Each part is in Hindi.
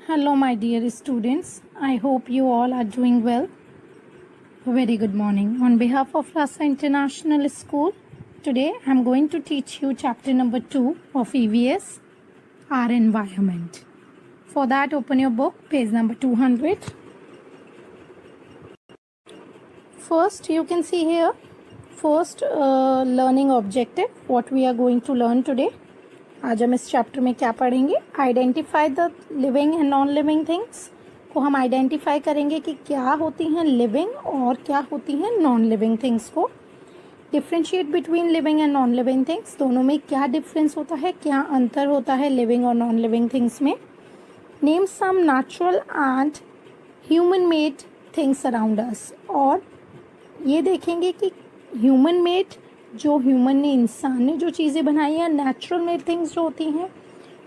Hello, my dear students. I hope you all are doing well. Very good morning. On behalf of Rasa International School, today I am going to teach you chapter number 2 of EVS, Our Environment. For that, open your book, page number 200. First, you can see here, first learning objective, what we are going to learn today. आज हम इस चैप्टर में क्या पढ़ेंगे? Identify the living and non living things को हम आइडेंटिफाई करेंगे कि क्या होती हैं लिविंग और क्या होती हैं नॉन लिविंग थिंग्स को differentiate between living and non living things, दोनों में क्या डिफरेंस होता है, क्या अंतर होता है लिविंग और नॉन लिविंग थिंग्स में. Name some natural and human made things around us, और ये देखेंगे कि ह्यूमन मेड जो ह्यूमन ने, इंसान ने जो चीज़ें बनाई हैं, नेचुरल मेड थिंग्स जो होती हैं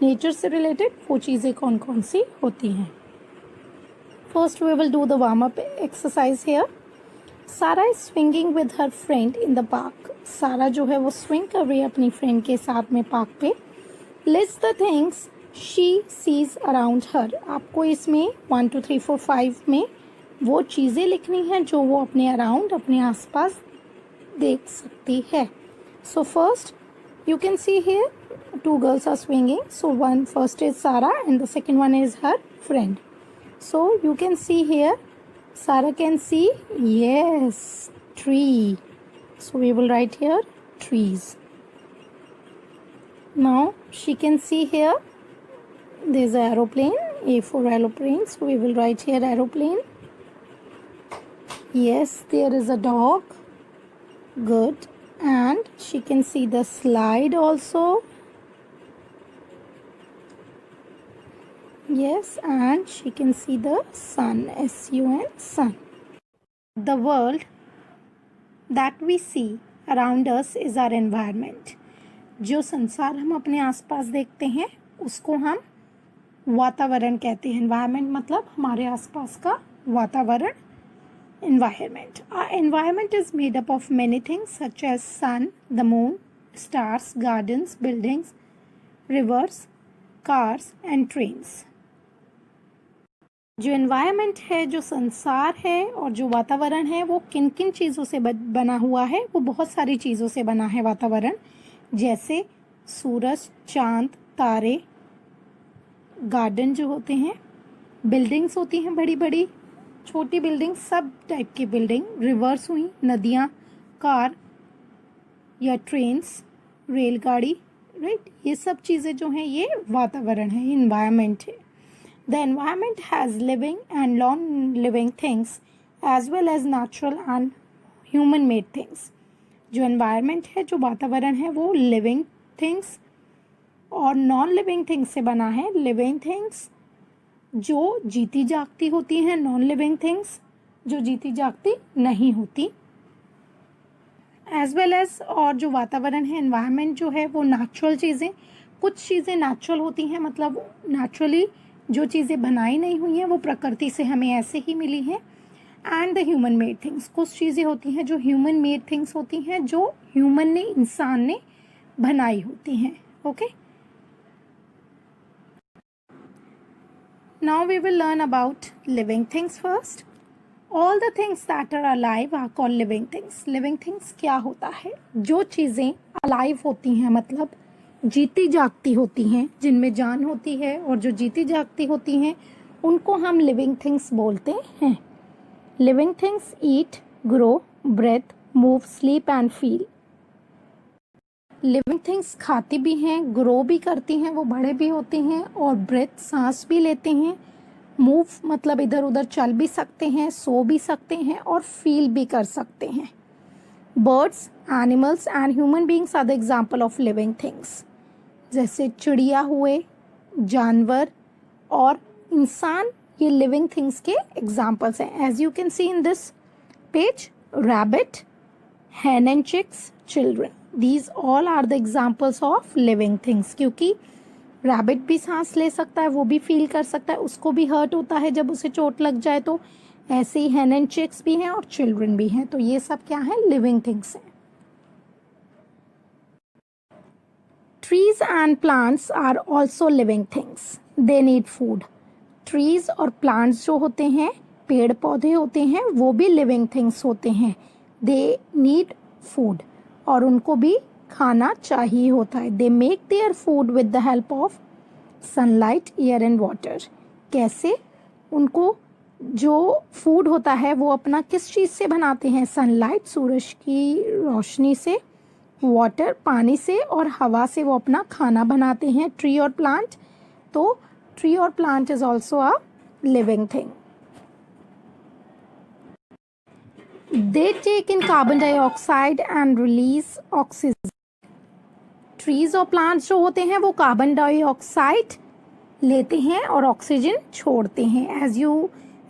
नेचर से रिलेटेड, वो चीज़ें कौन कौन सी होती हैं. First we will do the warm up exercise here. Sara is swinging with her friend in the park. Sara जो है वो स्विंग कर रही है अपनी फ्रेंड के साथ में पार्क पे. List the things she sees around her. आपको इसमें 1 2 3 4 5 में वो चीज़ें लिखनी हैं जो वो अपने अराउंड, अपने आसपास देख सकती है. So first you can see here two girls are swinging. So one first is Sarah and the second one is her friend. So you can see here Sarah can see, yes, tree. So we will write here trees. Now she can see here there's an aeroplane, A for aeroplane. So we will write here aeroplane. Yes, there is a dog. Good. And she can see the slide also. Yes, and she can see the sun, sun, sun. The world that we see around us is our environment. जो संसार हम अपने आसपास देखते हैं उसको हम वातावरण कहते हैं. environment मतलब हमारे आसपास का वातावरण. Environment. Our environment is made up of many things such as sun, the moon, stars, gardens, buildings, rivers, cars and trains. जो environment है, जो संसार है और जो वातावरण है, वो किन किन चीज़ों से बना हुआ है? वो बहुत सारी चीज़ों से बना है वातावरण, जैसे सूरज, चांद, तारे, गार्डन जो होते हैं, बिल्डिंग्स होती हैं बड़ी बड़ी, छोटी बिल्डिंग, सब टाइप की बिल्डिंग, रिवर्स हुई, नदियाँ, कार या ट्रेन्स, रेलगाड़ी, राइट. ये सब चीज़ें जो हैं ये वातावरण है, इन्वायरमेंट है. The environment has living and non living things as well as natural and human made things. जो एनवायरमेंट है, जो वातावरण है, वो लिविंग थिंग्स और नॉन लिविंग थिंग्स से बना है. लिविंग थिंग्स जो जीती जागती होती हैं, नॉन लिविंग थिंग्स जो जीती जागती नहीं होती, एज वेल एज, और जो वातावरण है, एनवायरनमेंट जो है वो नेचुरल चीज़ें, कुछ चीज़ें नेचुरल होती हैं, मतलब नेचुरली जो चीज़ें बनाई नहीं हुई हैं वो प्रकृति से हमें ऐसे ही मिली हैं. And the human made things, कुछ चीज़ें होती हैं जो ह्यूमन मेड थिंग्स होती हैं, जो ह्यूमन ने, इंसान ने बनाई होती हैं. Okay. Now we will learn about living things first. All the things that are alive are called living things. Living things क्या होता है? जो चीज़ें alive होती हैं, मतलब जीती जागती होती हैं, जिनमें जान होती है और जो जीती जागती होती हैं, उनको हम living things बोलते हैं. Living things eat, grow, breathe, move, sleep and feel. Living things खाती भी हैं, ग्रो भी करती हैं, वो बड़े भी होती हैं, और ब्रेथ, सांस भी लेते हैं, मूव मतलब इधर उधर चल भी सकते हैं, सो भी सकते हैं और फील भी कर सकते हैं. Birds, animals and human beings are the example of living things. जैसे चिड़िया हुए, जानवर और इंसान, ये लिविंग थिंग्स के एग्जाम्पल्स हैं. As you can see in this page, rabbit, hen and chicks, children. These all are the examples of living things. क्योंकि रैबिट भी सांस ले सकता है, वो भी फील कर सकता है, उसको भी हर्ट होता है जब उसे चोट लग जाए, तो ऐसे ही hen and chicks भी हैं और चिल्ड्रन भी हैं. तो ये सब क्या है? लिविंग थिंग्स हैं. Trees and plants are also living things. They need food. Trees और प्लांट्स जो होते हैं, पेड़ पौधे होते हैं, वो भी लिविंग थिंग्स होते हैं. दे नीड फूड, और उनको भी खाना चाहिए होता है. They make their food with the help of sunlight, air and water. कैसे? उनको जो फूड होता है वो अपना किस चीज़ से बनाते हैं? सनलाइट, सूरज की रोशनी से, वाटर, पानी से, और हवा से वो अपना खाना बनाते हैं. ट्री और प्लांट, तो ट्री और plant is also a living thing. They take in carbon dioxide and release oxygen. Trees और प्लांट्स जो होते हैं वो कार्बन डाइऑक्साइड लेते हैं और ऑक्सीजन छोड़ते हैं.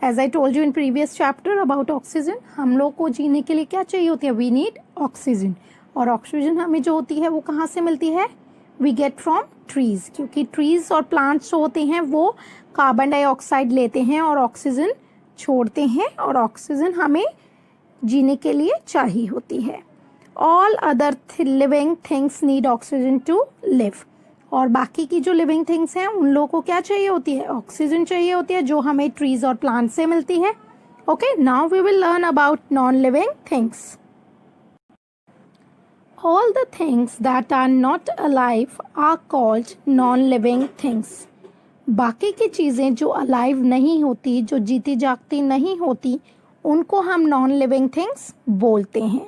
As I told you in previous chapter about oxygen, हम लोग को जीने के लिए क्या चाहिए होती है? We need oxygen. और ऑक्सीजन हमें जो होती है वो कहाँ से मिलती है? वी गेट फ्रॉम ट्रीज, क्योंकि ट्रीज और प्लांट्स जो होते हैं वो कार्बन डाइऑक्साइड लेते हैं और ऑक्सीजन छोड़ते हैं, और ऑक्सीजन हमें जीने के लिए चाहिए होती है. All other living things need oxygen to live. और बाकी की जो लिविंग थिंग्स हैं उन लोगों को क्या चाहिए होती है? ऑक्सीजन चाहिए होती है, जो हमें ट्रीज और प्लांट से मिलती है. Okay, now we will learn about non living things. All the things that are not alive are called non-living things. बाकी की चीज़ें जो अलाइव नहीं होती, जो जीती जागती नहीं होती, उनको हम नॉन लिविंग थिंग्स बोलते हैं.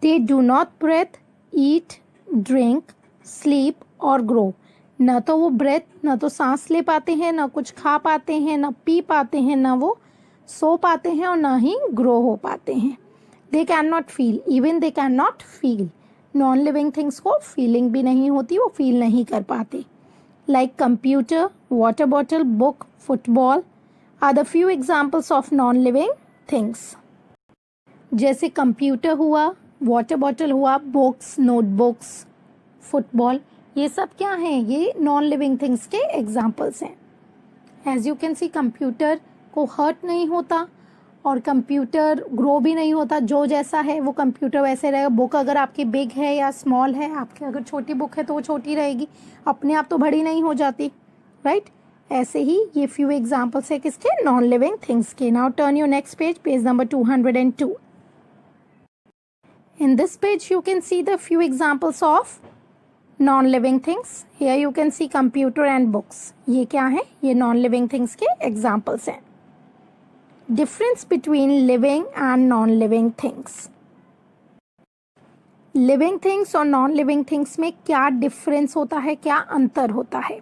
They do not breathe, eat, drink, sleep और grow. न तो वो ब्रेथ, न तो सांस ले पाते हैं, न कुछ खा पाते हैं, न पी पाते हैं, न वो सो पाते हैं, और न ही ग्रो हो पाते हैं. They cannot feel, even they cannot feel. Non living things को फीलिंग भी नहीं होती, वो फील नहीं कर पाते. Like computer, water bottle, book, football are the few examples of non-living things. जैसे कंप्यूटर हुआ, वाटर बॉटल हुआ, बुक्स, नोटबुक्स, फुटबॉल, ये सब क्या हैं? ये नॉन लिविंग थिंग्स के एग्जाम्पल्स हैं. As you can see, computer को हर्ट नहीं होता और कंप्यूटर ग्रो भी नहीं होता. जो जैसा है वो कंप्यूटर वैसे रहेगा. बुक अगर आपकी बिग है या स्मॉल है, आपकी अगर छोटी बुक है तो वो छोटी रहेगी, अपने आप तो बड़ी नहीं हो जाती, राइट? ऐसे ही ये फ्यू एग्जाम्पल्स है किसके? नॉन लिविंग थिंग्स के. Now turn your next page, page number 202. In this page you can see the few examples of non-living things. Here you can see computer and books. ये क्या है? ये non-living things के examples हैं. Difference between living and non-living things. Living things और non-living things में क्या difference होता है, क्या अंतर होता है?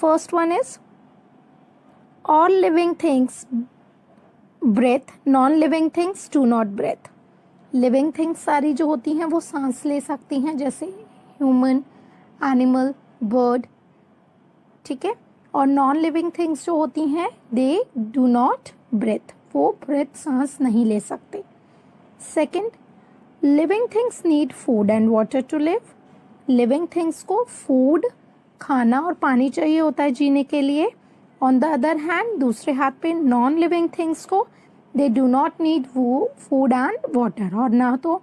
First one is all living things breathe, non-living things do not breathe. Living things सारी जो होती हैं वो सांस ले सकती हैं, जैसे ह्यूमन, एनिमल, बर्ड, ठीक है. और नॉन लिविंग थिंग्स जो होती हैं दे डू नॉट ब्रेथ, वो ब्रेथ सांस नहीं ले सकते. Second, living things need food and water to live. Living things को फूड, खाना और पानी चाहिए होता है जीने के लिए. ऑन द अदर हैंड, दूसरे हाथ पे नॉन लिविंग थिंग्स को दे do not need food and water. और ना तो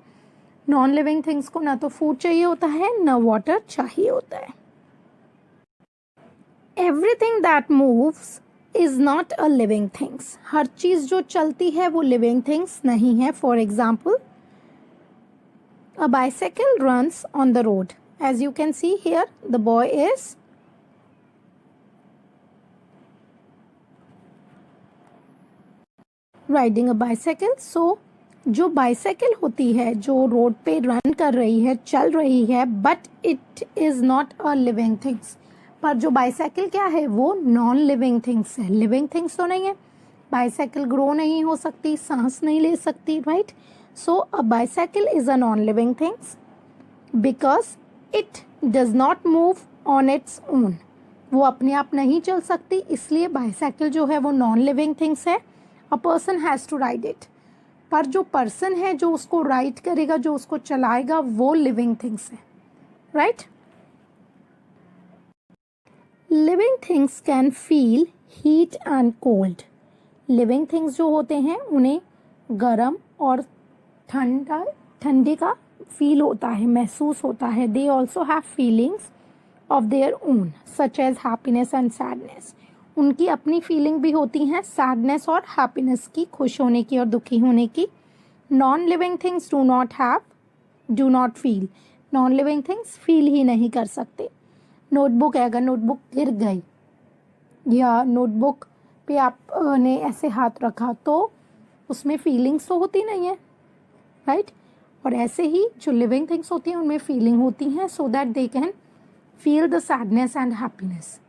नॉन लिविंग थिंग्स को ना तो फूड चाहिए होता है, ना वाटर चाहिए होता है. Everything that moves is not a living things. हर चीज जो चलती है वो लिविंग थिंग्स नहीं है. For example, a bicycle runs on the road. As you can see here, the boy is riding a bicycle. So जो बाइसाइकिल होती है जो रोड पे रन कर रही है, चल रही है, but it is not a living things. पर जो बाइसाइकिल क्या है, वो नॉन लिविंग थिंग्स है. लिविंग थिंग्स तो नहीं है. बाइसाइकिल ग्रो नहीं हो सकती, सांस नहीं ले सकती, right? So a bicycle is a non living things because it does not move on its own. वो अपने आप नहीं चल सकती, इसलिए बाइसाइकिल जो है वो नॉन लिविंग थिंग्स है. A person has to ride it. पर जो पर्सन है जो उसको राइड करेगा, जो उसको चलाएगा, वो लिविंग थिंग्स है, right? Living things can feel heat and cold. Living things जो होते हैं उन्हें गर्म और ठंडे का फील होता है, महसूस होता है. They also have feelings of their own such as happiness and sadness. उनकी अपनी फीलिंग भी होती हैं, सैडनेस और हैप्पीनेस की, खुश होने की और दुखी होने की. Non living things do not have, do not feel. Non living things feel ही नहीं कर सकते. नोटबुक है, अगर नोटबुक गिर गई या नोटबुक पे आपने ऐसे हाथ रखा तो उसमें फीलिंग्स तो होती नहीं है, राइट. और ऐसे ही जो लिविंग थिंग्स होती हैं उनमें फीलिंग होती हैं, so that they can feel the sadness and happiness.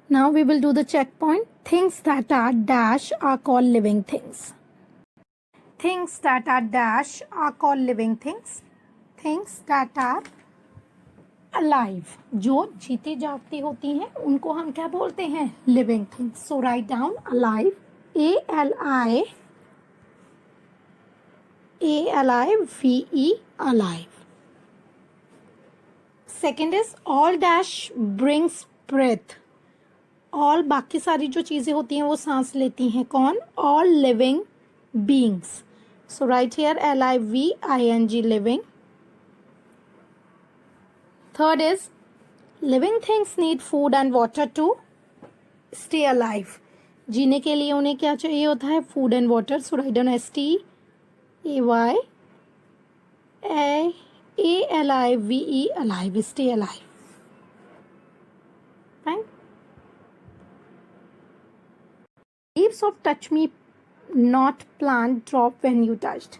Now we will do the checkpoint. Things that are dash are called living things. Things that are dash are called living things. Things that are alive, जो जीती जागती होती हैं उनको हम क्या बोलते हैं? Living things. So write down alive, A-L-I-V-E, alive. Second is all dash brings breath. All बाकी सारी जो चीज़ें होती हैं वो सांस लेती हैं. कौन? All living beings. So write here L-I-V-I-N-G, living. Third is living things need food and water to stay alive. जीने के लिए उन्हें क्या चाहिए होता है? Food and water. So write down STAYALIVE, alive, stay alive. Fine. Leaves of touch me not plant drop when you touched.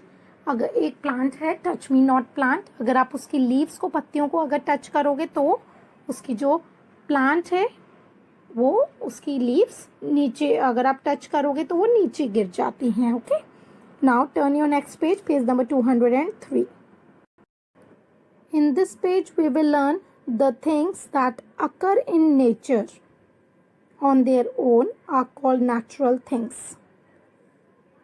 अगर एक प्लांट है टच मी नॉट प्लांट, अगर आप उसकी लीव्स को, पत्तियों को अगर टच करोगे तो उसकी जो प्लांट है वो, उसकी लीव्स नीचे, अगर आप टच करोगे तो वो नीचे गिर जाती हैं. Okay. Now turn your next page, page number 203. In this page we will learn the things that occur in nature on their own are called natural things.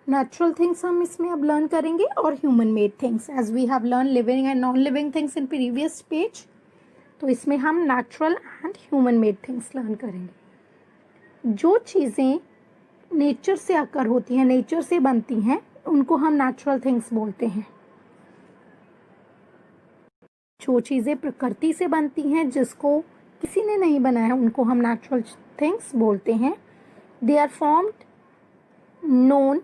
Natural things हम इसमें अब लर्न करेंगे और human made things, as we have learned living and non living things in previous page. तो इसमें हम natural and human made things learn करेंगे. जो चीज़ें नेचर से अकर होती हैं, नेचर से बनती हैं, उनको हम natural things बोलते हैं. जो चीज़ें प्रकृति से बनती हैं, जिसको किसी ने नहीं बनाया, उनको हम नेचुरल थिंग्स बोलते हैं. They are formed known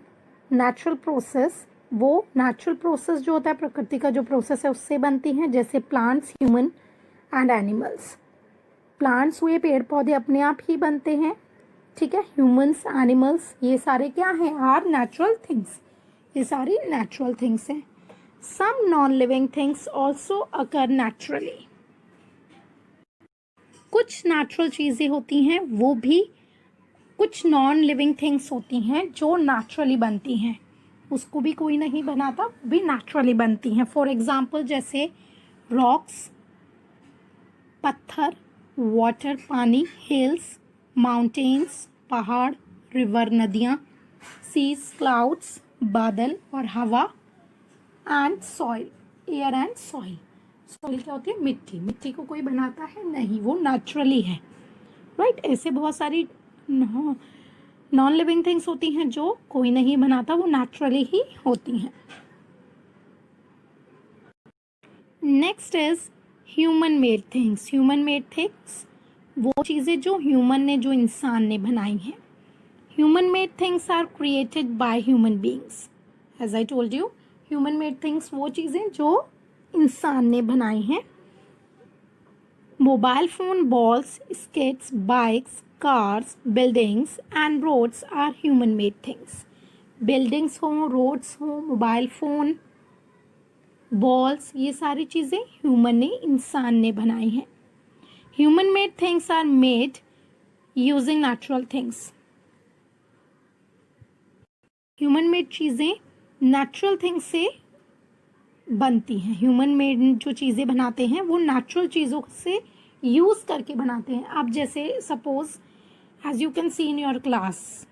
natural process. वो नेचुरल प्रोसेस जो होता है, प्रकृति का जो प्रोसेस है, उससे बनती हैं. जैसे plants, human and animals. Plants हुए, पेड़ पौधे अपने आप ही बनते हैं, ठीक है. ह्यूमंस, एनिमल्स, ये सारे क्या हैं? Are natural things. ये सारी नेचुरल थिंग्स हैं. Some non living things also occur naturally. कुछ नेचुरल चीज़ें होती हैं, वो भी कुछ नॉन लिविंग थिंग्स होती हैं जो नेचुरली बनती हैं. उसको भी कोई नहीं बनाता, वो भी नेचुरली बनती हैं. फॉर एग्जांपल जैसे रॉक्स, पत्थर, वाटर, पानी, हिल्स, माउंटेन्स, पहाड़, रिवर, नदियाँ, सीज, क्लाउड्स, बादल और हवा, and soil, air and soil. Soil क्या होती है? मिट्टी. मिट्टी को कोई बनाता है? नहीं, वो नेचुरली है, राइट. ऐसे बहुत सारी नॉन लिविंग थिंग्स होती हैं जो कोई नहीं बनाता, वो नेचुरली ही होती हैं. Next is human made things. Human made things वो चीज़ें जो ह्यूमन ने, जो इंसान ने बनाई हैं. Human made things are created by human beings. As I told you, human made things वो चीज़ें जो इंसान ने बनाई हैं. Mobile phone, balls, skates, bikes, cars, buildings and roads are human made things. Buildings हों, रोड्स हों, मोबाइल फ़ोन, बॉल्स, ये सारी चीज़ें ह्यूमन ने, इंसान ने बनाई हैं. Human made things are made using natural things. Human made चीज़ें नेचुरल थिंग्स से बनती हैं. ह्यूमन मेड जो चीज़ें बनाते हैं वो नेचुरल चीज़ों से यूज़ करके बनाते हैं. आप जैसे suppose as you can see in your class,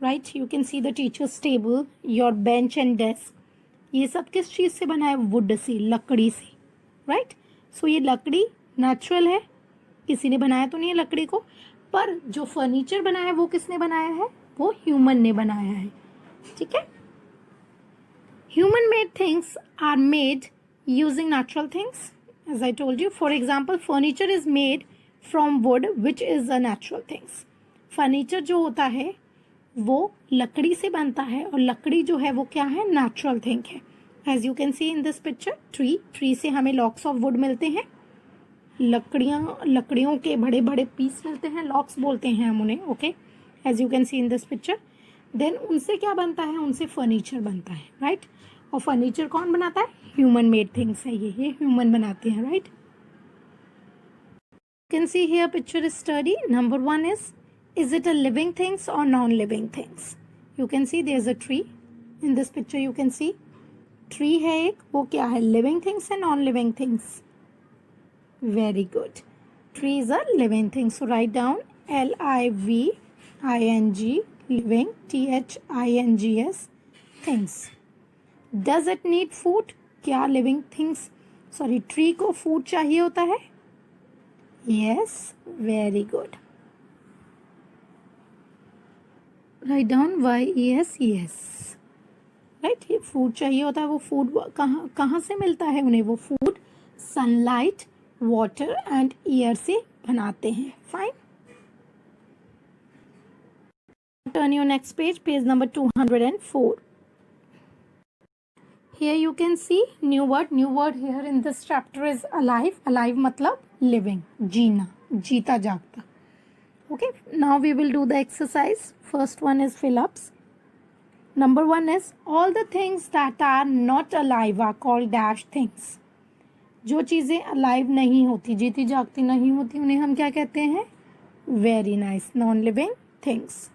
right, you can see the teacher's table, your bench and desk. ये सब किस चीज़ से बना है? वुड से, लकड़ी से, राइट. सो ये लकड़ी नेचुरल है, किसी ने बनाया तो नहीं है लकड़ी को. पर जो फर्नीचर बनाया है वो किसने बनाया है? वो ह्यूमन ने बनाया है, ठीक है. Human made things are made using natural things. as I told you. For example, furniture is made from wood, which is a natural things. Furniture जो होता है वो लकड़ी से बनता है, और लकड़ी जो है वो क्या है, नेचुरल थिंग है. As you can see in this picture, tree से हमें लॉक्स ऑफ वुड मिलते हैं, लकड़ियों के बड़े बड़े पीस मिलते हैं, लॉक्स बोलते हैं हम उन्हें. Okay, as you can see in this picture. Then उनसे क्या बनता है, उनसे फर्नीचर बनता है, राइट. और फर्नीचर कौन बनाता है, ह्यूमन मेड थिंग्स है, ये ह्यूमन बनाते हैं, right. Can see here picture is study. Number 1 is it a living things or non-living things? You can see there is a tree in this picture. You can see tree है एक, वो क्या है, living things है non-living things? Very good. Tree is a living thing. So write down living, living, things, things. Does it need food? क्या living things, sorry, tree को food चाहिए होता है? Yes, very good. Write down yes. Right, ये फूड चाहिए होता है. वो फूड कहाँ से मिलता है उन्हें, वो food sunlight, water and air से बनाते हैं. Fine. Turn your next page number 204. Here you can C new word here in this chapter is alive मतलब लिविंग, जीना, जीता जागता. Okay, now we will do the exercise. First one is fill-ups. Number 1 is all the things that are not alive are called dash things. जो चीज़ें alive नहीं होती, जीती जागती नहीं होती, उन्हें हम क्या कहते हैं, very nice, non-living things.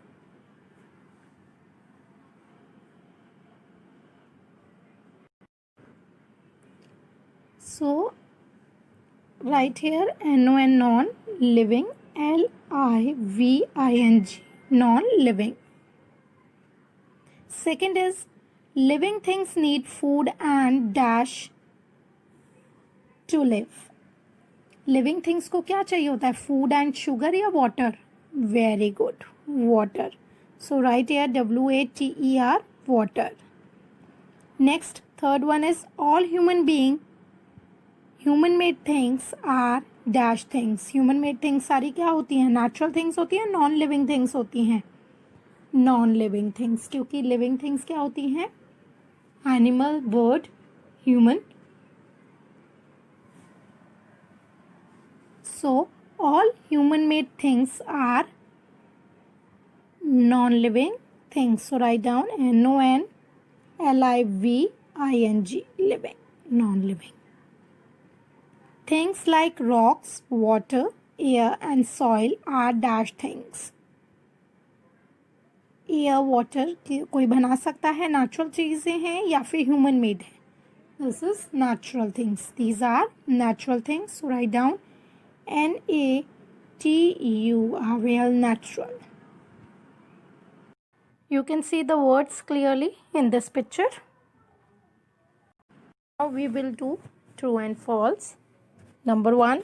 So right here non, non-living, living, non-living. Second is living things need food and dash to live. Living things को क्या चाहिए होता है, food and sugar या water? Very good, water. So write here WATER, water. Next, third one is all human made things are dash things. Human made things सारी क्या होती हैं, नेचुरल थिंग्स होती हैं, नॉन लिविंग थिंग्स होती हैं, नॉन लिविंग थिंग्स. क्योंकि लिविंग थिंग्स क्या होती हैं, animal, bird, human. So all human made things are non living things. So write down NONLIVING, living, non living. Things like rocks, water, air and soil are dash things. Air, water कोई बना सकता है, नेचुरल चीज़ें हैं या फिर ह्यूमन मेड है. This is natural things. These are natural things. So write down NATUR, real, natural. You can see the words clearly in this picture. Now we will do true and false. Number 1,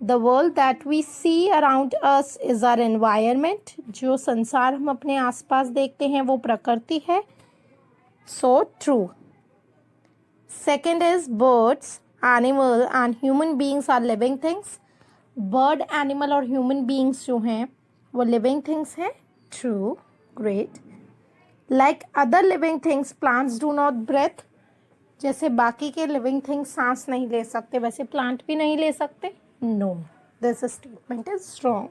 the world that we see around us is our environment. जो संसार हम अपने आसपास देखते हैं वो प्रकृति है. So true. Second is birds, animal and human beings are living things. Bird, animal और human beings जो हैं वो living things हैं. True. Great. Like other living things, plants do not breathe. जैसे बाकी के लिविंग थिंग्स सांस नहीं ले सकते, वैसे प्लांट भी नहीं ले सकते. No, this statement is wrong.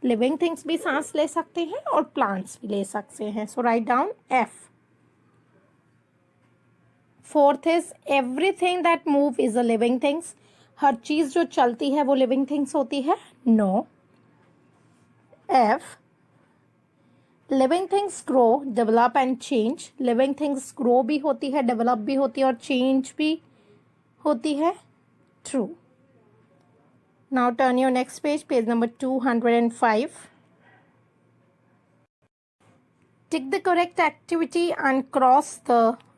Living things भी सांस ले सकते हैं और प्लांट्स भी ले सकते हैं. So write down F. Fourth is everything that move is a living things. हर चीज़ जो चलती है वो लिविंग थिंग्स होती है. No. F. Living things grow, develop and change. Living things grow भी होती है, डेवलप भी होती है और चेंज भी होती है. True. Now turn your next page number 205. Tick the correct activity and cross the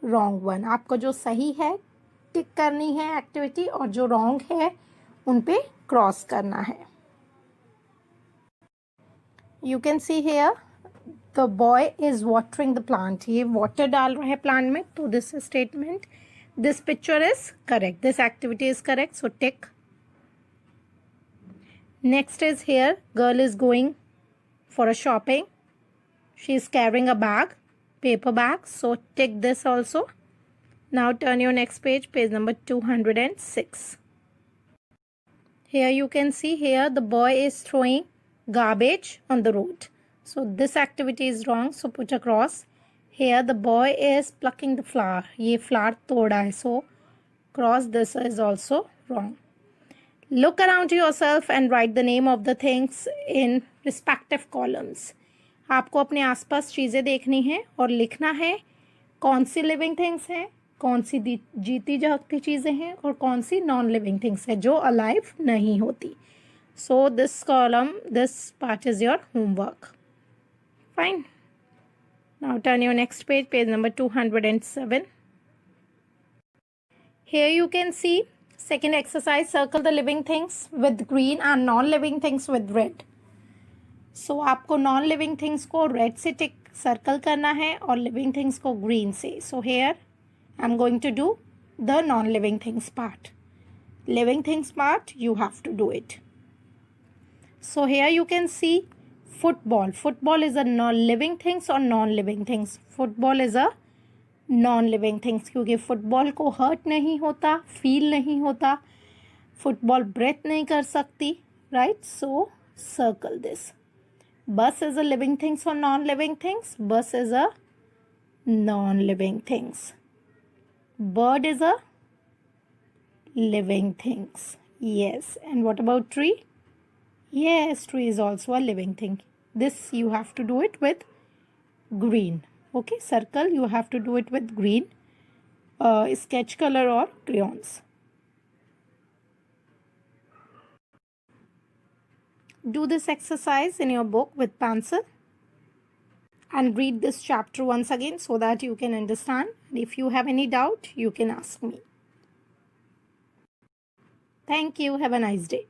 wrong one. आपको जो सही है टिक करनी है एक्टिविटी, और जो रॉन्ग है उन पे क्रॉस करना है. You can see here the boy is watering the plant. ये वाटर डाल रहा है प्लांट में, तो this statement This picture is correct. This activity is correct. So tick. Next is here. Girl is going for a shopping. She is carrying a bag, paper bag. So tick this also. Now turn your next page, page number 206. Here you can see here the boy is throwing garbage on the road. So this activity is wrong. So put a cross. Here the boy is plucking the flower. ये flower तोड़ा है. So cross, this is also wrong. Look around yourself and write the name of the things in respective columns. आपको अपने आसपास चीज़ें देखनी है और लिखना है कौन सी लिविंग थिंग्स हैं, कौन सी जीती जागती चीज़ें हैं और कौन सी नॉन लिविंग थिंग्स है जो अलाइव नहीं होती. So this column, this part is your homework. Fine. Now turn your next page, page number 207. Here you can see second exercise, circle the living things with green and non-living things with red. So आपको non-living things को red से tick circle करना है और living things को green से. So here I'm going to do the non-living things part. Living things part, you have to do it. So here you can see football. Football is a non-living things or non-living things. Football is a non-living things क्योंकि फुटबॉल को हर्ट नहीं होता, फील नहीं होता, फुटबॉल ब्रेथ नहीं कर सकती, राइट? So circle this. बस इज अ लिविंग थिंग्स और non-living things. बस is a non-living things. Bird is a living things. Yes. And what about tree? Yes, tree is also a living thing. This you have to do it with green. Okay, circle you have to do it with green sketch color or crayons. Do this exercise in your book with pencil and read this chapter once again so that you can understand. If you have any doubt, you can ask me. Thank you. Have a nice day.